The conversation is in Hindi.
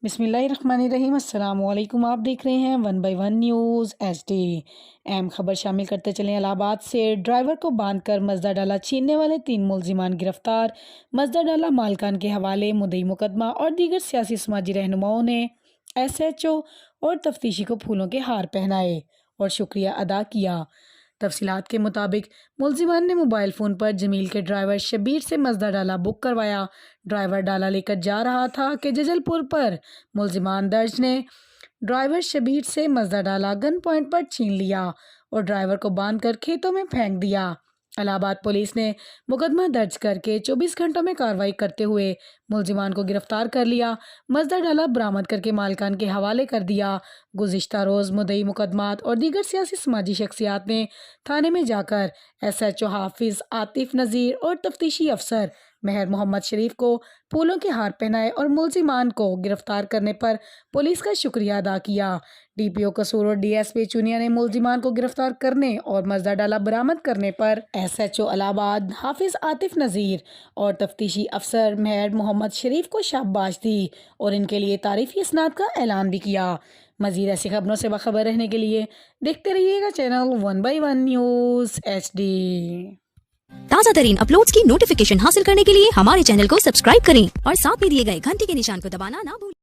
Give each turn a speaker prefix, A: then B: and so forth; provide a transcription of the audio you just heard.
A: बिस्मिल्लाहिर्रहमानिर्रहीम। अस्सलाम वालेकुम। आप देख रहे हैं 1/1 न्यूज़ HD। अहम खबर शामिल करते चलें। इलाहाबाद से ड्राइवर को बांधकर मजदा डाला छीनने वाले 3 मुलजिमान गिरफ्तार। मजदा डाला मालकान के हवाले। मुद्दई मुकदमा और दीगर सियासी समाजी रहनुमाओं ने SHO और तफ्तीशी को फूलों के हार पहनाए और शुक्रिया अदा किया। तफसीलात के मुताबिक मुलजिमान ने मोबाइल फ़ोन पर जमील के ड्राइवर शबीर से मजदा डाला बुक करवाया। ड्राइवर डाला लेकर जा रहा था कि जजलपुर पर मुलजिमान दर्ज ने ड्राइवर शबीर से मजदा डाला गन पॉइंट पर छीन लिया और ड्राइवर को बांधकर खेतों में फेंक दिया। इलाहाबाद पुलिस ने मुकदमा दर्ज करके 24 घंटों में कार्रवाई करते हुए मुलजिमान को गिरफ्तार कर लिया। मजदा डाला बरामद करके मालकान के हवाले कर दिया। गुज़िश्ता रोज़ मुद्दई मुकदमात और दीगर सियासी समाजी शख्सियात ने थाने में जाकर SHO हाफिज़ आतिफ नज़ीर और तफ्तीशी अफसर मेहर मोहम्मद शरीफ को फूलों के हार पहनाए और मुलजिमान को गिरफ्तार करने पर पुलिस का शुक्रिया अदा किया। DPO कसूर और DSP चुनिया ने मुलजिमान को गिरफ्तार करने और मजदा डाला बरामद करने पर SHO इलाहाबाद हाफिज़ आतिफ नज़ीर और तफ्तीशी अफसर मेहर मोहम्मद शरीफ को शाबाश दी और इनके लिए तारीफ़ी इसनाद का ऐलान भी किया। मज़ीद ऐसी खबरों से बाखबर रहने के लिए देखते रहिएगा चैनल 1/1 न्यूज़ HD।
B: ताज़ा तरीन अपलोड्स की नोटिफिकेशन हासिल करने के लिए हमारे चैनल को सब्सक्राइब करें और साथ में दिए गए घंटी के निशान को दबाना ना भूलें।